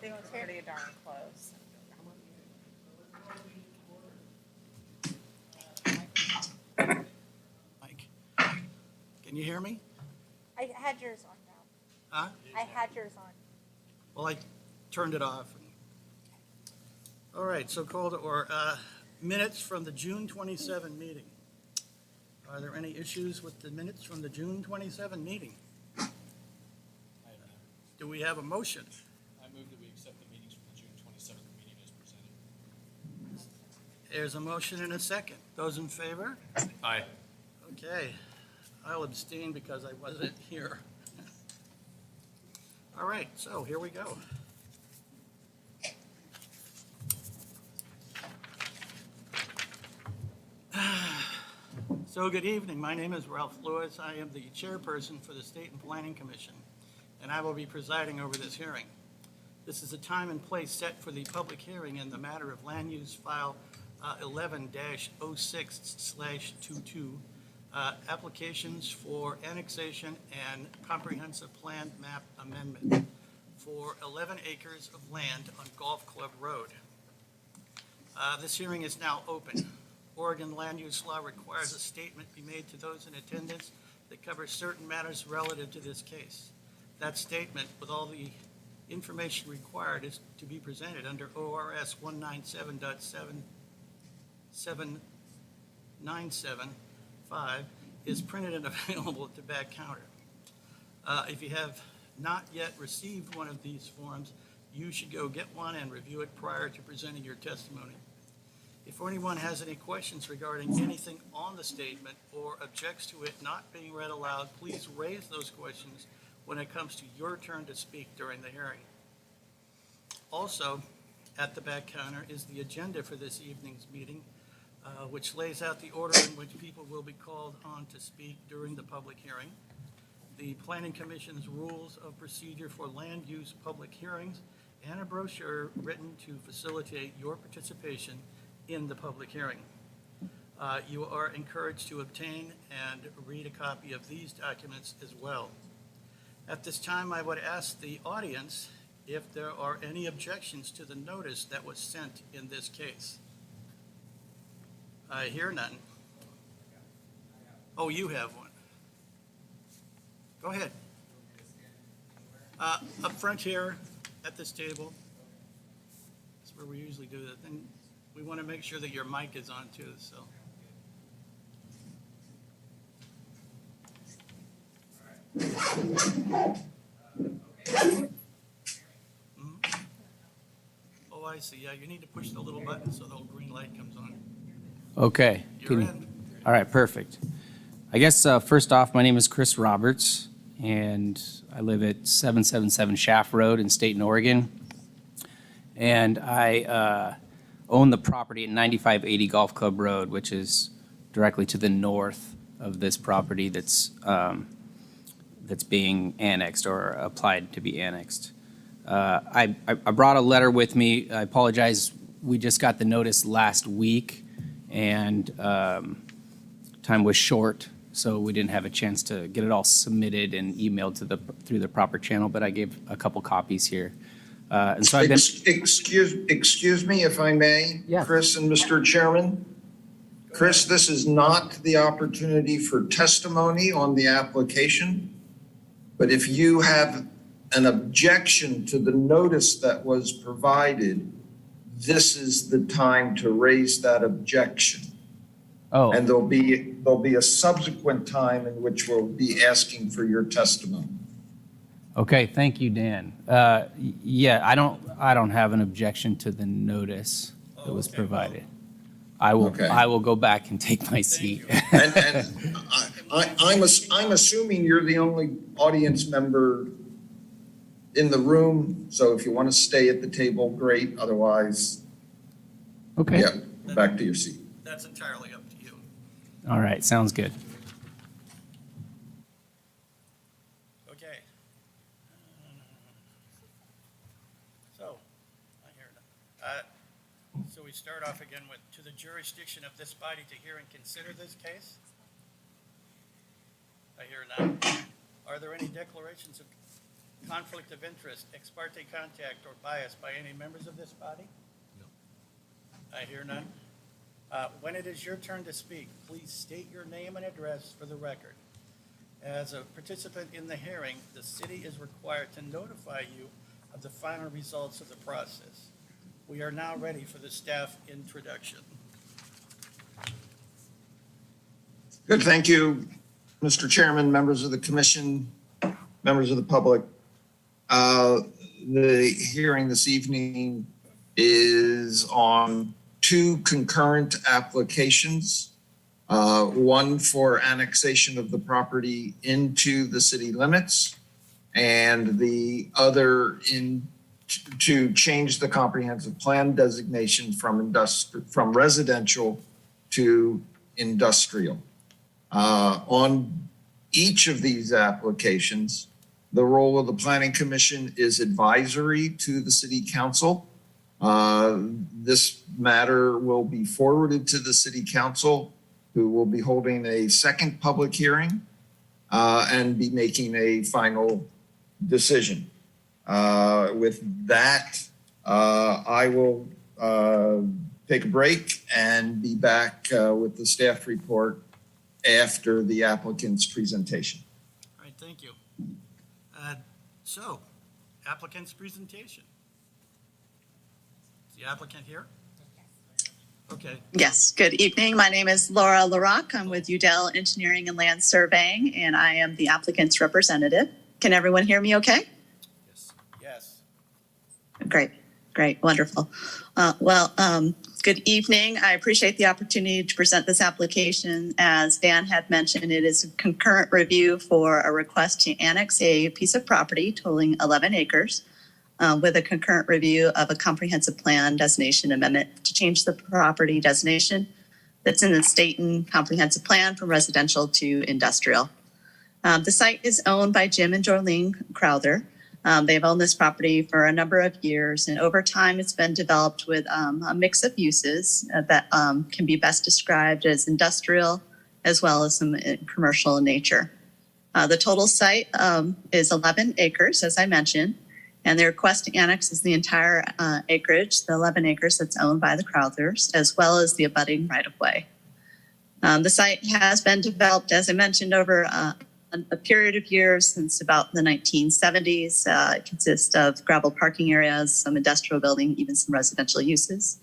Everyone's pretty darn close. Mike, can you hear me? I had yours on now. Huh? I had yours on. Well, I turned it off. All right, so call to order. Minutes from the June 27 meeting. Are there any issues with the minutes from the June 27 meeting? Do we have a motion? I move that we accept the meetings from the June 27th meeting as presented. There's a motion and a second. Those in favor? Aye. Okay. I'll abstain because I wasn't here. All right, so here we go. So good evening. My name is Ralph Lewis. I am the chairperson for the Stayton Planning Commission, and I will be presiding over this hearing. This is a time and place set for the public hearing in the matter of land use file 11-06/22, applications for annexation and comprehensive plan map amendment for 11 acres of land on Golf Club Road. This hearing is now open. Oregon land use law requires a statement be made to those in attendance that covers certain matters relative to this case. That statement, with all the information required, is to be presented under ORS 197.77975, is printed and available at the back counter. If you have not yet received one of these forms, you should go get one and review it prior to presenting your testimony. If anyone has any questions regarding anything on the statement or objects to it not being read aloud, please raise those questions when it comes to your turn to speak during the hearing. Also, at the back counter is the agenda for this evening's meeting, which lays out the order in which people will be called on to speak during the public hearing, the Planning Commission's rules of procedure for land use public hearings, and a brochure written to facilitate your participation in the public hearing. You are encouraged to obtain and read a copy of these documents as well. At this time, I would ask the audience if there are any objections to the notice that was sent in this case. I hear none. Oh, you have one. Go ahead. Up front here at this table. That's where we usually do that. And we want to make sure that your mic is on too, so. Oh, I see. Yeah, you need to push the little button so the little green light comes on. Okay. You're in. All right, perfect. I guess first off, my name is Chris Roberts, and I live at 777 Shaft Road in Stayton, Oregon. And I own the property at 9580 Golf Club Road, which is directly to the north of this property that's being annexed or applied to be annexed. I brought a letter with me. I apologize. We just got the notice last week, and time was short, so we didn't have a chance to get it all submitted and emailed through the proper channel. But I gave a couple copies here. And so I've been. Excuse me if I may, Yeah. Chris and Mr. Chairman. Chris, this is not the opportunity for testimony on the application. But if you have an objection to the notice that was provided, this is the time to raise that objection. Oh. And there'll be a subsequent time in which we'll be asking for your testimony. Okay, thank you, Dan. Yeah, I don't have an objection to the notice that was Okay. provided. Okay. I will go back and take my seat. And I'm assuming you're the only audience member in the room, so if you want to stay at the table, great. Otherwise, Okay. yeah, back to your seat. That's entirely up to you. All right, sounds good. Okay. So, I hear that. So we start off again with, to the jurisdiction of this body to hear and consider this case? I hear none. Are there any declarations of conflict of interest, ex parte contact, or bias by any members of this body? No. I hear none. When it is your turn to speak, please state your name and address for the record. As a participant in the hearing, the city is required to notify you of the final results of the process. We are now ready for the staff introduction. Good, thank you, Mr. Chairman, members of the commission, members of the public. The hearing this evening is on two concurrent applications. One for annexation of the property into the city limits, and the other to change the comprehensive plan designation from residential to industrial. On each of these applications, the role of the Planning Commission is advisory to the City Council. This matter will be forwarded to the City Council, who will be holding a second public hearing and be making a final decision. With that, I will take a break and be back with the staff report after the applicant's presentation. All right, thank you. So, applicant's presentation. Is the applicant here? Okay. Yes, good evening. My name is Laura LaRock. I'm with Udell Engineering and Land Surveying, and I am the applicant's representative. Can everyone hear me okay? Yes. Yes. Great, wonderful. Good evening. I appreciate the opportunity to present this application. As Dan had mentioned, it is a concurrent review for a request to annex a piece of property totaling 11 acres with a concurrent review of a comprehensive plan designation amendment to change the property designation that's in the Stayton comprehensive plan from residential to industrial. The site is owned by Jim and Jorlene Crowther. They've owned this property for a number of years, and over time it's been developed with a mix of uses that can be best described as industrial as well as some commercial in nature. The total site is 11 acres, as I mentioned, and their request to annex is the entire acreage, the 11 acres that's owned by the Crowthers, as well as the abutting right-of-way. The site has been developed, as I mentioned, over a period of years since about the 1970s. It consists of gravel parking areas, some industrial building, even some residential uses.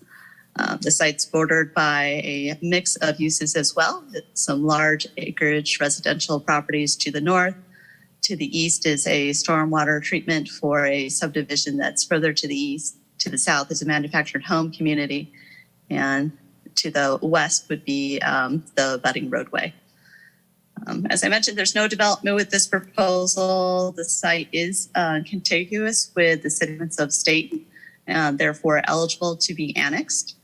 The site's bordered by a mix of uses as well. Some large acreage residential properties to the north. To the east is a stormwater treatment for a subdivision that's further to the east. To the south is a manufactured home community. And to the west would be the budding roadway. As I mentioned, there's no development with this proposal. The site is contiguous with the city limits of Stayton, and therefore eligible to be annexed.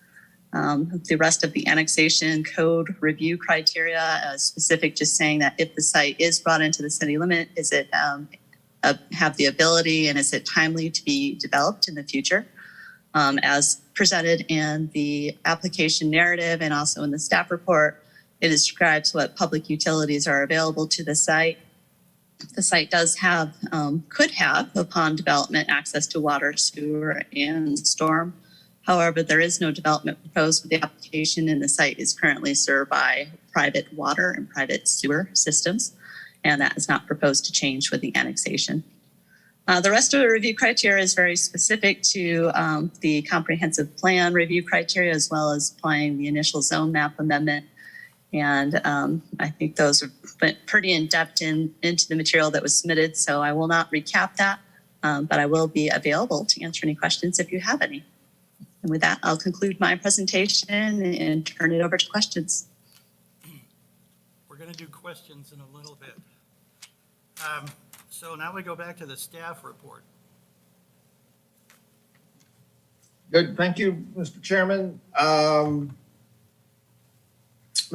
The rest of the annexation code review criteria is specific, just saying that if the site is brought into the city limit, is it have the ability and is it timely to be developed in the future? As presented in the application narrative and also in the staff report, it describes what public utilities are available to the site. The site does have, could have, upon development, access to water, sewer, and storm. However, there is no development proposed with the application, and the site is currently served by private water and private sewer systems, and that is not proposed to change with the annexation. The rest of the review criteria is very specific to the comprehensive plan review criteria, as well as applying the initial zone map amendment. And I think those are pretty in-depth into the material that was submitted, so I will not recap that, but I will be available to answer any questions if you have any. And with that, I'll conclude my presentation and turn it over to questions. We're going to do questions in a little bit. So now we go back to the staff report. Good, thank you, Mr. Chairman.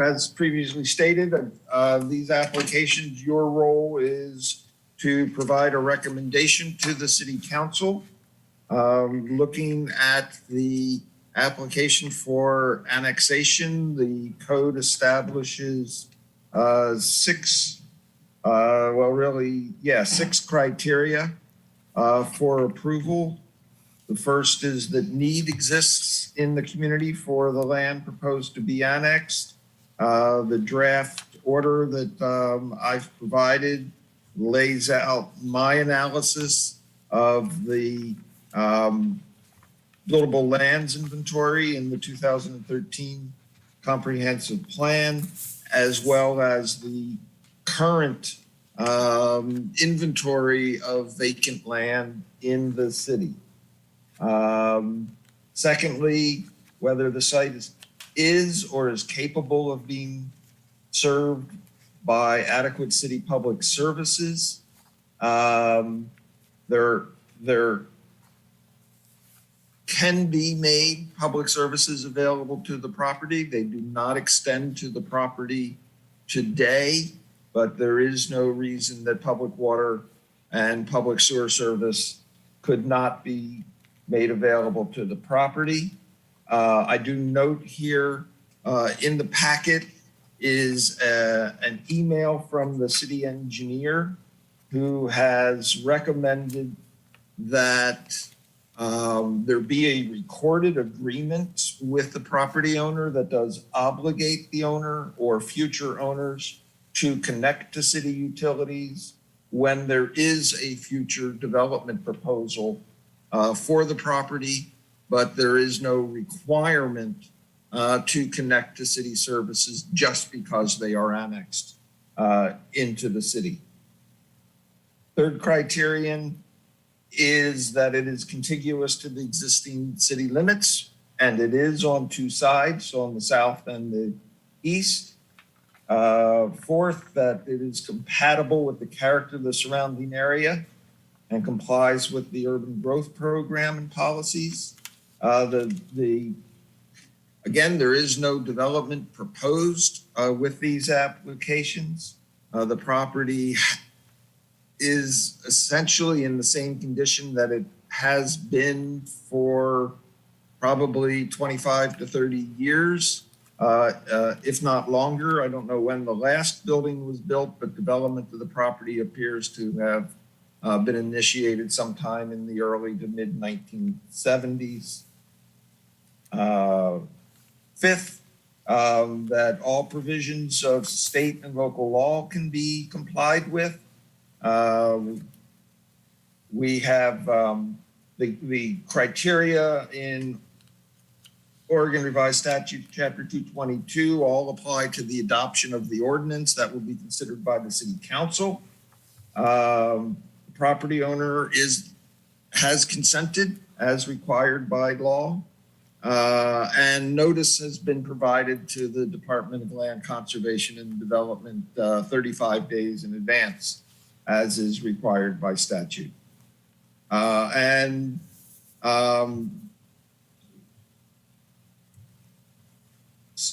As previously stated, these applications, your role is to provide a recommendation to the City Council. Looking at the application for annexation, the code establishes six criteria for approval. The first is that need exists in the community for the land proposed to be annexed. The draft order that I've provided lays out my analysis of the buildable lands inventory in the 2013 comprehensive plan, as well as the current inventory of vacant land in the city. Secondly, whether the site is or is capable of being served by adequate city public services. There can be made public services available to the property. They do not extend to the property today, but there is no reason that public water and public sewer service could not be made available to the property. I do note here in the packet is an email from the city engineer who has recommended that there be a recorded agreement with the property owner that does obligate the owner or future owners to connect to city utilities when there is a future development proposal for the property, but there is no requirement to connect to city services just because they are annexed into the city. Third criterion is that it is contiguous to the existing city limits, and it is on two sides, so on the south and the east. Fourth, that it is compatible with the character of the surrounding area and complies with the urban growth program and policies. Again, there is no development proposed with these applications. The property is essentially in the same condition that it has been for probably 25 to 30 years, if not longer. I don't know when the last building was built, but development of the property appears to have been initiated sometime in the early to mid 1970s. Fifth, that all provisions of state and local law can be complied with. We have the criteria in Oregon Revised Statute, Chapter 222, all apply to the adoption of the ordinance that will be considered by the City Council. The property owner has consented as required by law, and notice has been provided to the Department of Land Conservation and Development 35 days in advance, as is required by statute.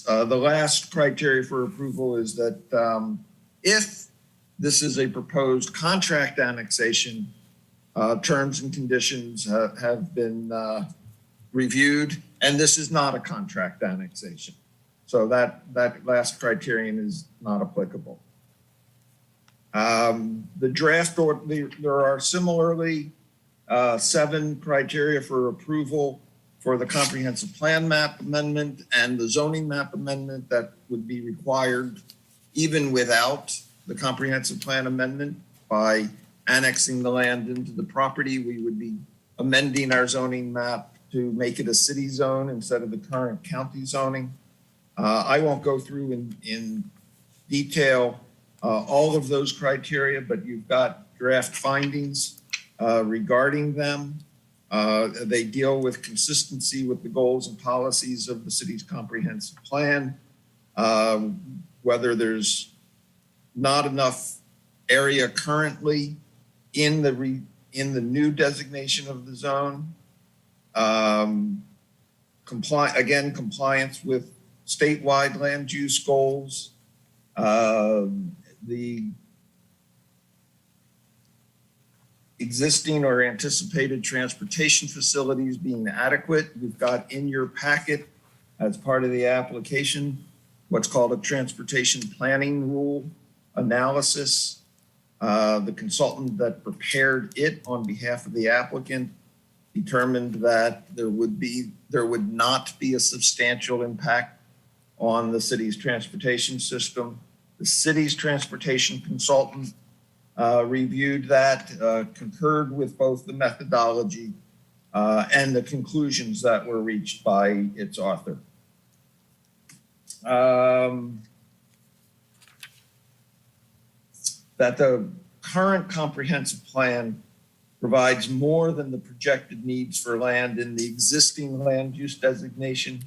The last criteria for approval is that if this is a proposed contract annexation, terms and conditions have been reviewed, and this is not a contract annexation. So that last criterion is not applicable. The draft, there are similarly 7 criteria for approval for the comprehensive plan map amendment and the zoning map amendment that would be required even without the comprehensive plan amendment. By annexing the land into the property, we would be amending our zoning map to make it a city zone instead of the current county zoning. I won't go through in detail all of those criteria, but you've got draft findings regarding them. They deal with consistency with the goals and policies of the city's comprehensive plan, whether there's not enough area currently in the new designation of the zone. Compliance with statewide land use goals, the existing or anticipated transportation facilities being adequate. We've got in your packet as part of the application what's called a transportation planning rule analysis. The consultant that prepared it on behalf of the applicant determined that there would not be a substantial impact on the city's transportation system. The city's transportation consultant reviewed that, concurred with both the methodology and the conclusions that were reached by its author. That the current comprehensive plan provides more than the projected needs for land in the existing land use designation.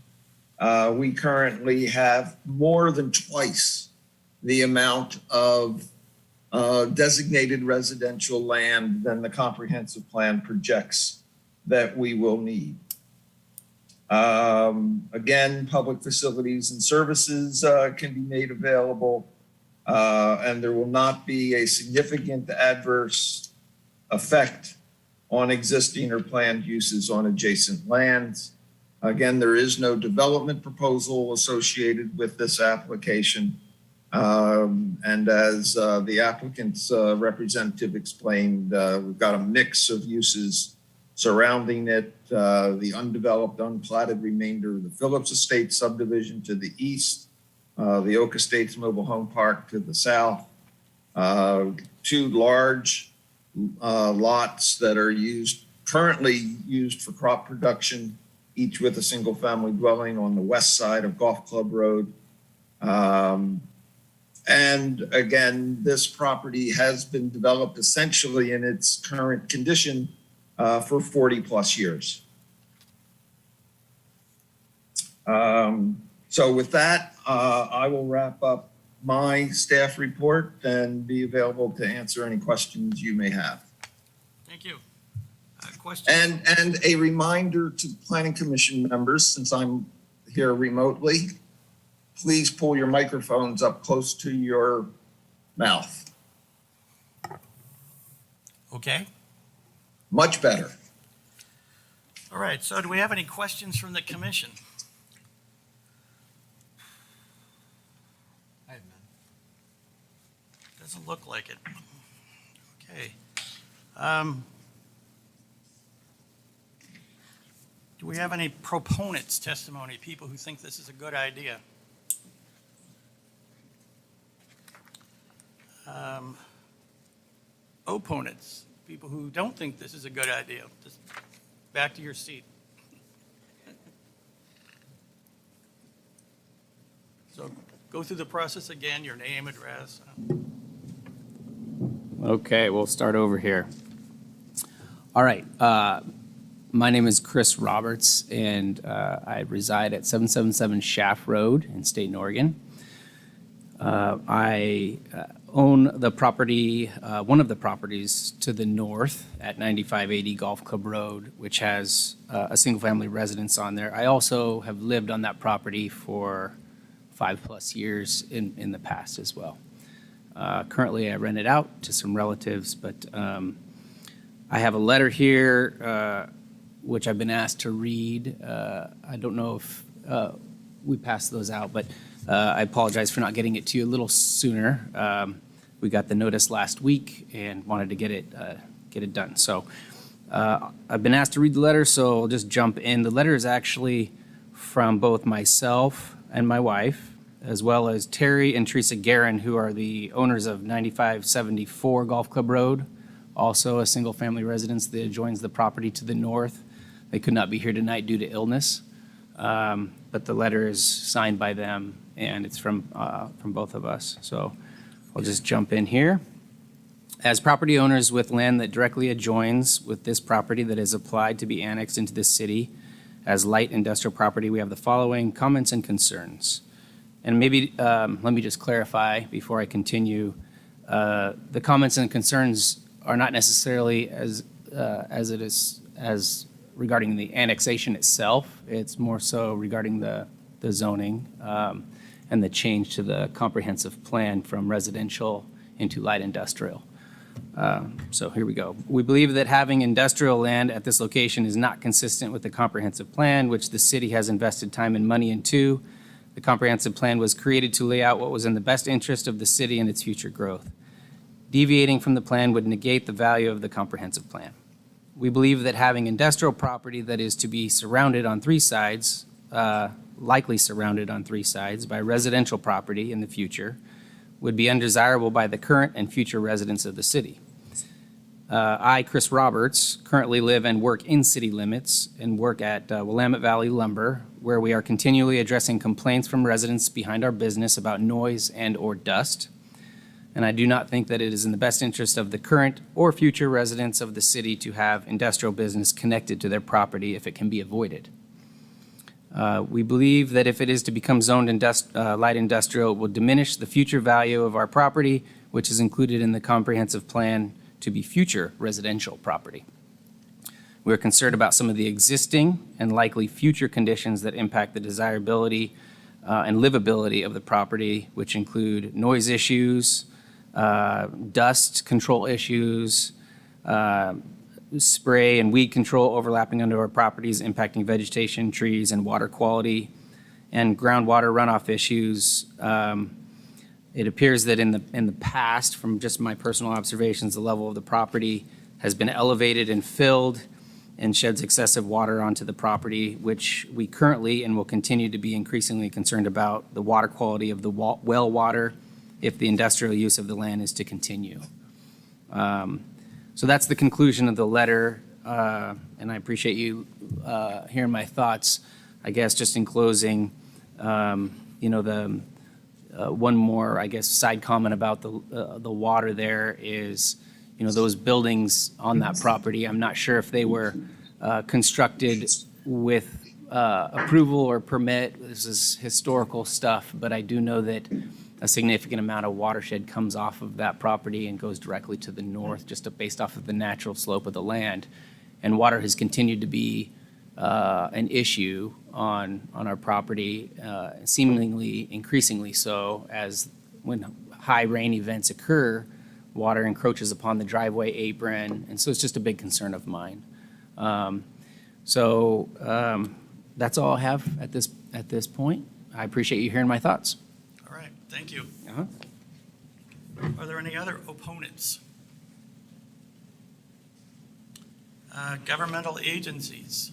We currently have more than twice the amount of designated residential land than the comprehensive plan projects that we will need. Again, public facilities and services can be made available, and there will not be a significant adverse effect on existing or planned uses on adjacent lands. Again, there is no development proposal associated with this application. And as the applicant's representative explained, we've got a mix of uses surrounding it, the undeveloped, unplatted remainder of the Phillips Estate subdivision to the east, the Oak Estates Mobile Home Park to the south, two large lots that are currently used for crop production, each with a single family dwelling on the west side of Golf Club Road. And again, this property has been developed essentially in its current condition for 40 plus years. So with that, I will wrap up my staff report and be available to answer any questions you may have. Thank you. Question? And a reminder to the Planning Commission members, since I'm here remotely, please pull your microphones up close to your mouth. Okay. Much better. All right. So do we have any questions from the commission? I have none. Doesn't look like it. Okay. Do we have any proponents' testimony, people who think this is a good idea? Opponents, people who don't think this is a good idea. Just back to your seat. So go through the process again, your name, address. Okay, we'll start over here. All right. My name is Chris Roberts, and I reside at 777 Shaft Road in Stayton, Oregon. I own the property, one of the properties to the north at 9580 Golf Club Road, which has a single-family residence on there. I also have lived on that property for 5+ years in the past as well. Currently, I rent it out to some relatives, but I have a letter here which I've been asked to read. I don't know if we passed those out, but I apologize for not getting it to you a little sooner. We got the notice last week and wanted to get it done. So I've been asked to read the letter, so I'll just jump in. The letter is actually from both myself and my wife, as well as Terry and Teresa Guerin, who are the owners of 9574 Golf Club Road, also a single-family residence that adjoins the property to the north. They could not be here tonight due to illness, but the letter is signed by them, and it's from both of us. So I'll just jump in here. As property owners with land that directly adjoins with this property that is applied to be annexed into this city as light industrial property, we have the following comments and concerns. And maybe let me just clarify before I continue. The comments and concerns are not necessarily as regarding the annexation itself. It's more so regarding the zoning and the change to the comprehensive plan from residential into light industrial. So here we go. We believe that having industrial land at this location is not consistent with the comprehensive plan, which the city has invested time and money into. The comprehensive plan was created to lay out what was in the best interest of the city and its future growth. Deviating from the plan would negate the value of the comprehensive plan. We believe that having industrial property that is to be surrounded on three sides, likely surrounded on three sides by residential property in the future, would be undesirable by the current and future residents of the city. I, Chris Roberts, currently live and work in city limits and work at Willamette Valley Lumber, where we are continually addressing complaints from residents behind our business about noise and/or dust. And I do not think that it is in the best interest of the current or future residents of the city to have industrial business connected to their property if it can be avoided. We believe that if it is to become zoned light industrial, it will diminish the future value of our property, which is included in the comprehensive plan to be future residential property. We're concerned about some of the existing and likely future conditions that impact the desirability and livability of the property, which include noise issues, dust control issues, spray and weed control overlapping under our properties, impacting vegetation, trees, and water quality, and groundwater runoff issues. It appears that in the past, from just my personal observations, the level of the property has been elevated and filled and sheds excessive water onto the property, which we currently and will continue to be increasingly concerned about the water quality of the well water if the industrial use of the land is to continue. So that's the conclusion of the letter, and I appreciate you hearing my thoughts. I guess just in closing, one more, I guess, side comment about the water there is, those buildings on that property, I'm not sure if they were constructed with approval or permit. This is historical stuff, but I do know that a significant amount of watershed comes off of that property and goes directly to the north, just based off of the natural slope of the land. And water has continued to be an issue on our property, seemingly increasingly so, as when high rain events occur, water encroaches upon the driveway apron, and so it's just a big concern of mine. That's all I have at this point. I appreciate you hearing my thoughts. All right, thank you. Uh-huh. Are there any other opponents? Governmental agencies.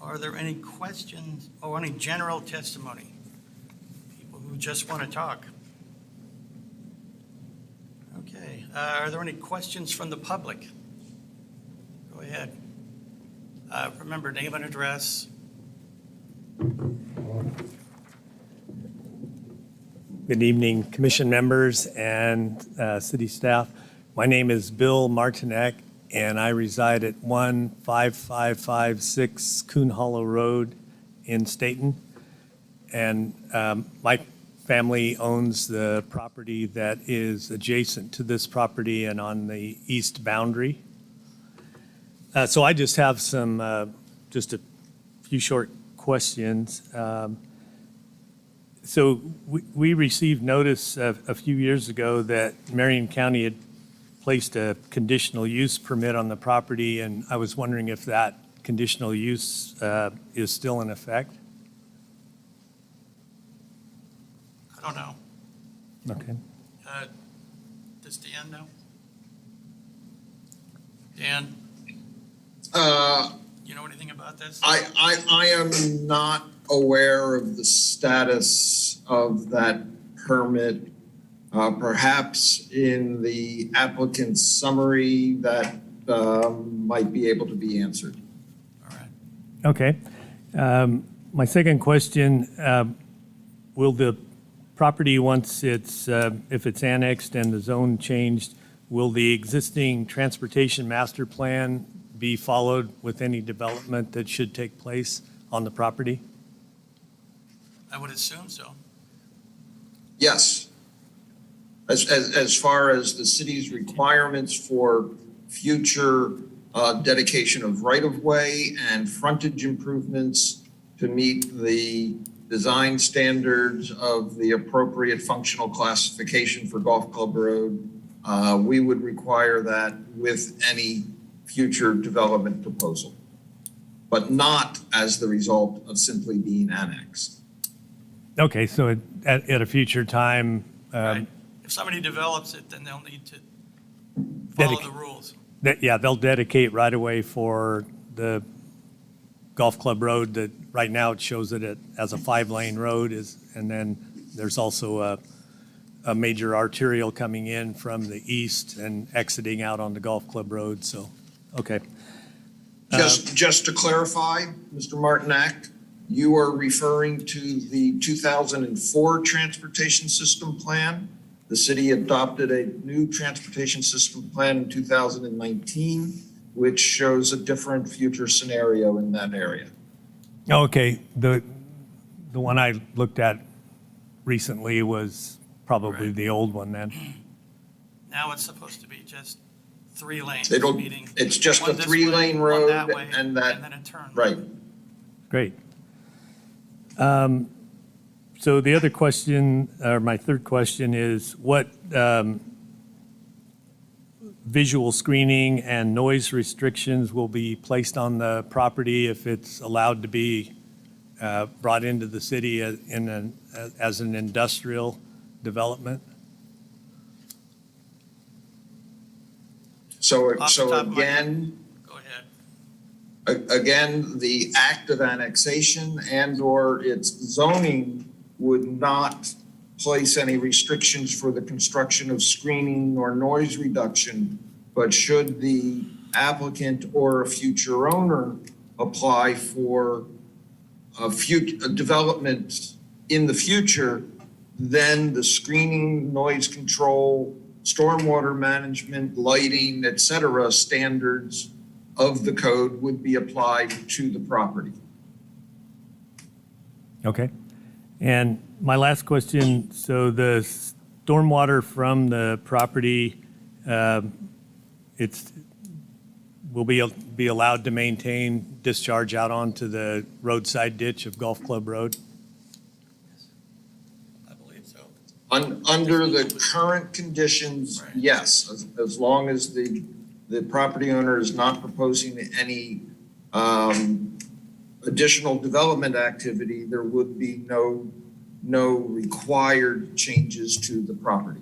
Are there any questions or any general testimony? People who just want to talk. Okay, are there any questions from the public? Go ahead. Remember, name and address. Good evening, commission members and city staff. My name is Bill Martinek, and I reside at 15556 Coon Hollow Road in Stayton. And my family owns the property that is adjacent to this property and on the east boundary. So I just have just a few short questions. So we received notice a few years ago that Marion County had placed a conditional use permit on the property, and I was wondering if that conditional use is still in effect? I don't know. Okay. Does Dan know? Dan, you know anything about this? I am not aware of the status of that permit. Perhaps in the applicant's summary that might be able to be answered. All right. Okay. My second question, will the property, once if it's annexed and the zone changed, will the existing transportation master plan be followed with any development that should take place on the property? I would assume so. Yes. As far as the city's requirements for future dedication of right-of-way and frontage improvements to meet the design standards of the appropriate functional classification for Golf Club Road, we would require that with any future development proposal, but not as the result of simply being annexed. Okay, so at a future time, Right. If somebody develops it, then they'll need to follow the rules. Yeah, they'll dedicate right away for the golf club road that right now it shows it as a 5-lane road and then there's also a major arterial coming in from the east and exiting out on the golf club road. So, okay. Just to clarify, Mr. Martinak, you are referring to the 2004 Transportation System Plan. The city adopted a new transportation system plan in 2019, which shows a different future scenario in that area. Okay, the one I looked at recently was probably Right. the old one then. Now it's supposed to be just 3 lanes, It'll, meaning it's just a one this way, 3-lane one road that way, and that, then a turn. right. Great. So the other question, or my third question is, what visual screening and noise restrictions will be placed on the property if it's allowed to be brought into the city as an industrial development? So Off the top of my head. again, Go ahead. again, the act of annexation and/or its zoning would not place any restrictions for the construction of screening or noise reduction, but should the applicant or a future owner apply for a development in the future, then the screening, noise control, stormwater management, lighting, et cetera, standards of the code would be applied to the property. Okay. And my last question, so the stormwater from the property, will be allowed to maintain discharge out onto the roadside ditch of Golf Club Road? I believe so. Under the current conditions, Right. yes, as long as the property owner is not proposing any additional development activity, there would be no required changes to the property.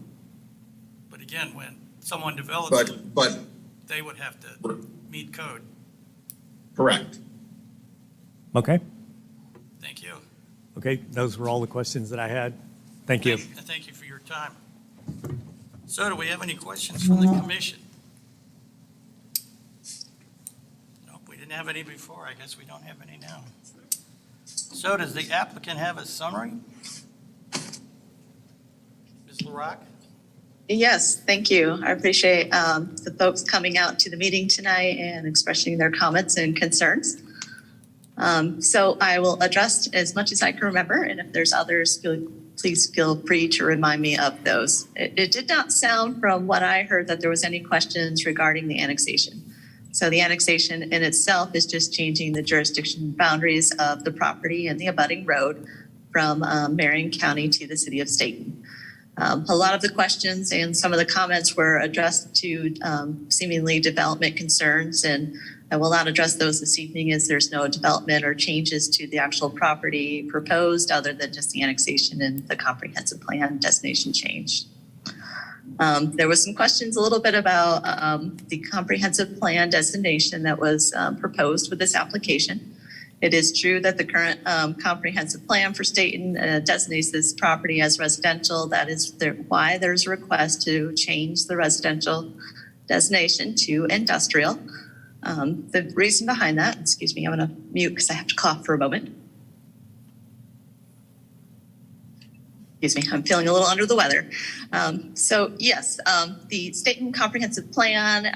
But again, when someone develops it, But they would have to meet code. correct. Okay. Thank you. Okay, those were all the questions that I had. Thank you. Thank you for your time. So do we have any questions from the commission? Nope, we didn't have any before. I guess we don't have any now. So does the applicant have a summary? Ms. LaRock? Yes, thank you. I appreciate the folks coming out to the meeting tonight and expressing their comments and concerns. So I will address as much as I can remember, and if there's others, please feel free to remind me of those. It did not sound from what I heard that there was any questions regarding the annexation. So the annexation in itself is just changing the jurisdiction boundaries of the property and the abutting road from Marion County to the city of Stayton. A lot of the questions and some of the comments were addressed to seemingly development concerns, and I will not address those this evening as there's no development or changes to the actual property proposed other than just the annexation and the comprehensive plan destination change. There was some questions a little bit about the comprehensive plan destination that was proposed with this application. It is true that the current comprehensive plan for Stayton designates this property as residential. That is why there's a request to change the residential designation to industrial. The reason behind that, excuse me, I'm going to mute because I have to cough for a moment. Excuse me, I'm feeling a little under the weather. So yes, the Stayton Comprehensive Plan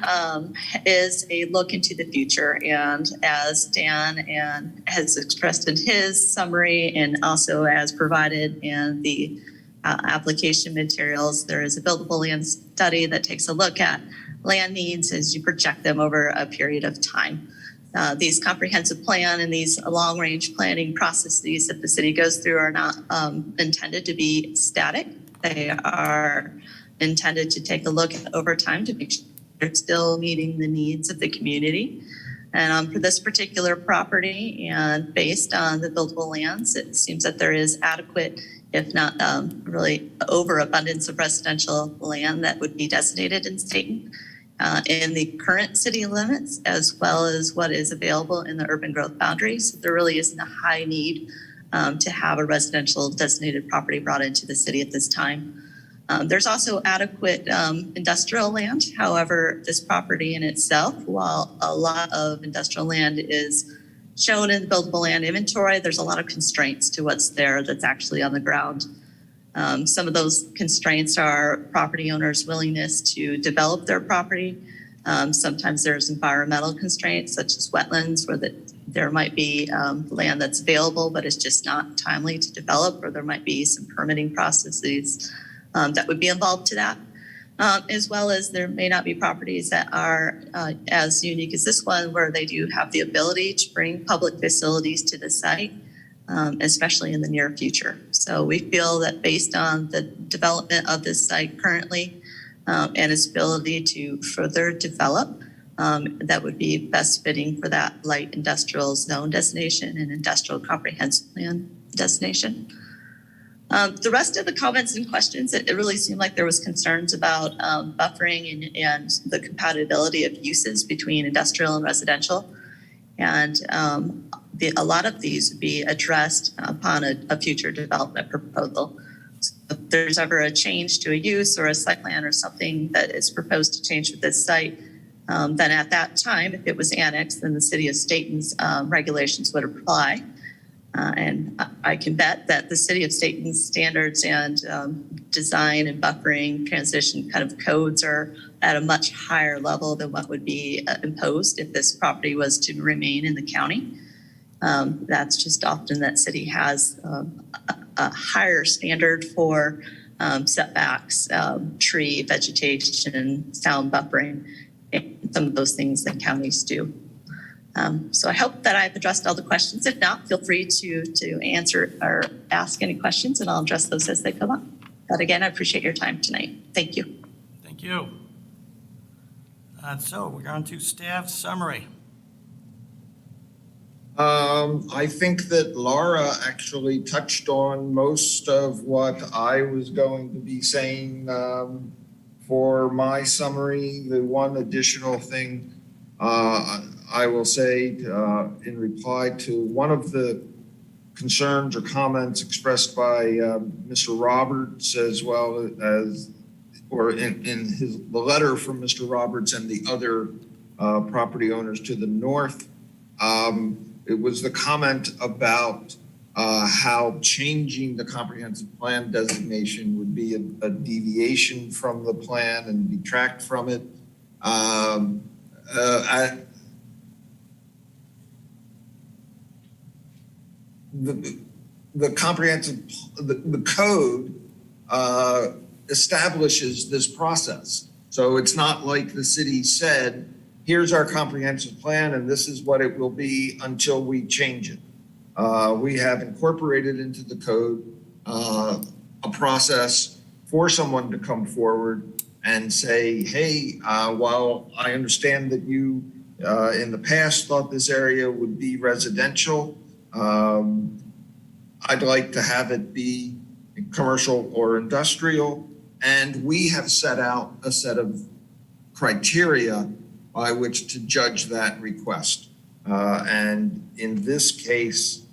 is a look into the future. And as Dan has expressed in his summary and also as provided in the application materials, there is a buildable land study that takes a look at land needs as you project them over a period of time. These comprehensive plan and these long-range planning processes that the city goes through are not intended to be static. They are intended to take a look over time to make sure they're still meeting the needs of the community. And for this particular property and based on the buildable lands, it seems that there is adequate, if not really overabundance of residential land that would be designated in Stayton in the current city limits, as well as what is available in the urban growth boundaries. There really isn't a high need to have a residential designated property brought into the city at this time. There's also adequate industrial land. However, this property in itself, while a lot of industrial land is shown in the buildable land inventory, there's a lot of constraints to what's there that's actually on the ground. Some of those constraints are property owners' willingness to develop their property. Sometimes there's environmental constraints such as wetlands where there might be land that's available, but it's just not timely to develop, or there might be some permitting processes that would be involved to that, as well as there may not be properties that are as unique as this one, where they do have the ability to bring public facilities to the site, especially in the near future. So we feel that based on the development of this site currently and its ability to further develop, that would be best fitting for that light industrial zone designation and industrial comprehensive plan designation. The rest of the comments and questions, it really seemed like there was concerns about buffering and the compatibility of uses between industrial and residential. And a lot of these would be addressed upon a future development proposal. So if there's ever a change to a use or a site plan or something that is proposed to change with this site, then at that time, if it was annexed, then the city of Stayton's regulations would apply. And I can bet that the city of Stayton's standards and design and buffering transition kind of codes are at a much higher level than what would be imposed if this property was to remain in the county. That's just often that city has a higher standard for setbacks, tree vegetation, sound buffering, and some of those things that counties do. So I hope that I've addressed all the questions. If not, feel free to answer or ask any questions, and I'll address those as they come up. But again, I appreciate your time tonight. Thank you. Thank you. So we're on to staff summary. I think that Laura actually touched on most of what I was going to be saying for my summary. The one additional thing I will say in reply to one of the concerns or comments expressed by Mr. Roberts, as well as, or in the letter from Mr. Roberts and the other property owners to the north, it was the comment about how changing the comprehensive plan designation would be a deviation from the plan and detract from it. The comprehensive, the code establishes this process. So it's not like the city said, here's our comprehensive plan and this is what it will be until we change it. We have incorporated into the code a process for someone to come forward and say, hey, while I understand that you in the past thought this area would be residential, I'd like to have it be commercial or industrial. And we have set out a set of criteria by which to judge that request. And in this case,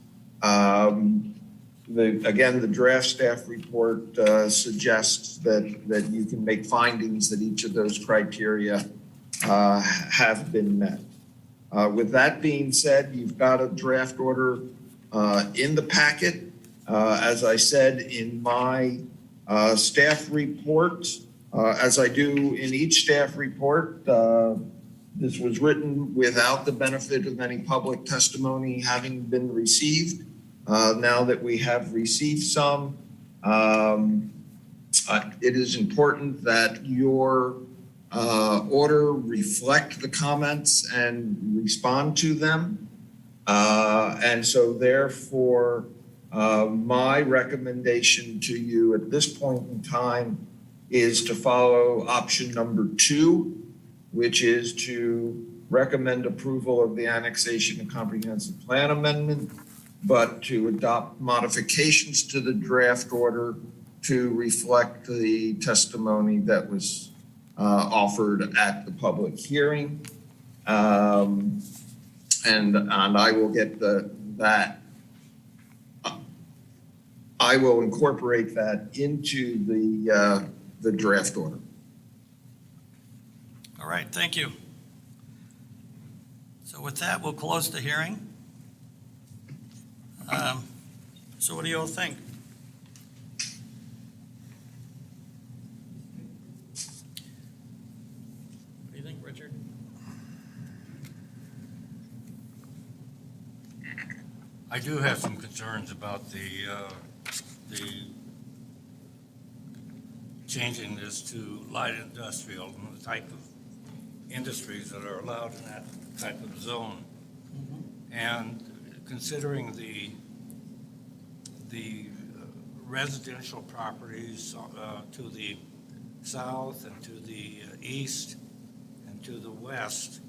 again, the draft staff report suggests that you can make findings that each of those criteria have been met. With that being said, you've got a draft order in the packet. As I said in my staff report, as I do in each staff report, this was written without the benefit of any public testimony having been received. Now that we have received some, it is important that your order reflect the comments and respond to them. And so therefore, my recommendation to you at this point in time is to follow option number 2, which is to recommend approval of the annexation and comprehensive plan amendment, but to adopt modifications to the draft order to reflect the testimony that was offered at the public hearing. And I will get I will incorporate that into the draft order. All right, thank you. So with that, we'll close the hearing. So what do you all think? What do you think, Richard? I do have some concerns about the changing this to light industrial and the type of industries that are allowed in that type of zone. And considering the residential properties to the south and to the east and to the west,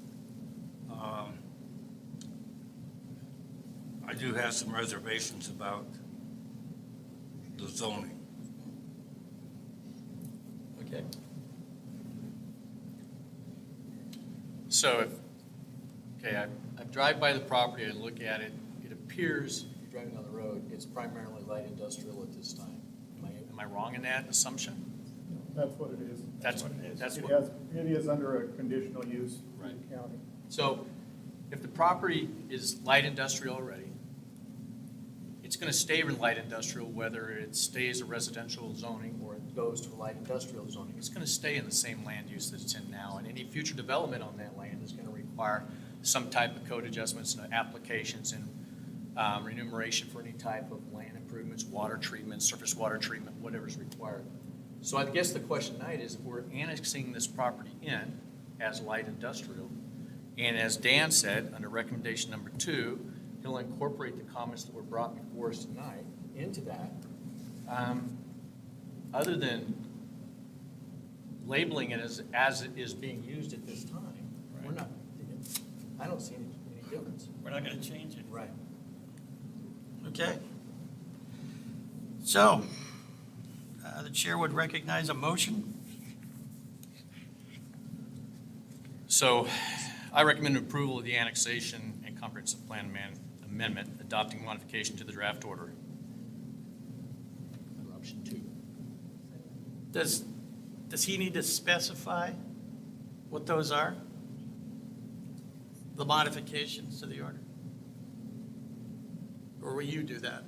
I do have some reservations about the zoning. Okay. So, I drive by the property, I look at it, it appears, you're driving down the road, it's primarily light industrial at this time. Am I wrong in that assumption? That's what it is. That's what it is. That's It what. it is under a conditional use in Right. the county. So if the property is light industrial already, it's going to stay in light industrial, whether it stays a residential zoning or it goes to a light industrial zoning. It's going to stay in the same land use that it's in now, and any future development on that land is going to require some type of code adjustments and applications and remuneration for any type of land improvements, water treatment, surface water treatment, whatever's required. So I guess the question tonight is if we're annexing this property in as light industrial, and as Dan said, under recommendation number 2, he'll incorporate the comments that were brought before us tonight into that. Other than labeling it as it is being used at this time, we're not, I don't see any difference. We're not going to change it. Right. Okay. So, the chair would recognize a motion. So I recommend approval of the annexation and comprehensive plan amendment, adopting modification to the draft order. Under option 2. Does he need to specify what those are? The modifications to the order? Or will you do that?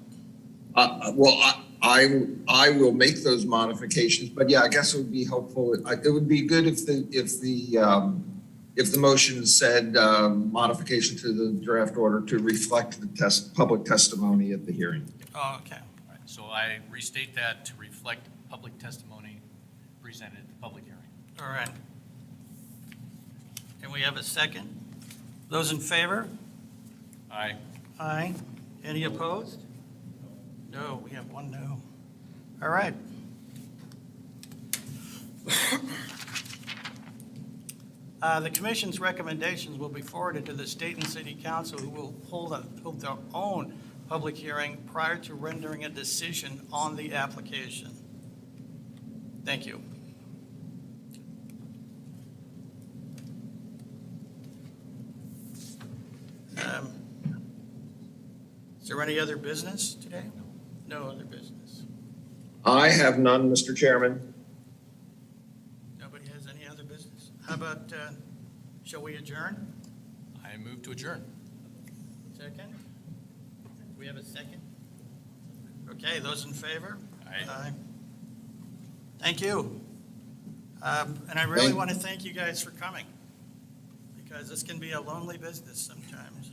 Well, I will make those modifications, but yeah, I guess it would be helpful. It would be good if the motion said modification to the draft order to reflect the public testimony at the hearing. Oh, okay. All right, so I restate that to reflect public testimony presented at the public hearing. All right. Can we have a second? Those in favor? Aye. Aye. Any opposed? No, we have one no. All right. The commission's recommendations will be forwarded to the Stayton City Council, who will hold their own public hearing prior to rendering a decision on the application. Thank you. Is there any other business today? No other business. I have none, Mr. Chairman. Nobody has any other business? How about, shall we adjourn? I move to adjourn. Second? We have a second? Okay, those in favor? Aye. Thank you. And I really want to thank you guys for coming, because this can be a lonely business sometimes.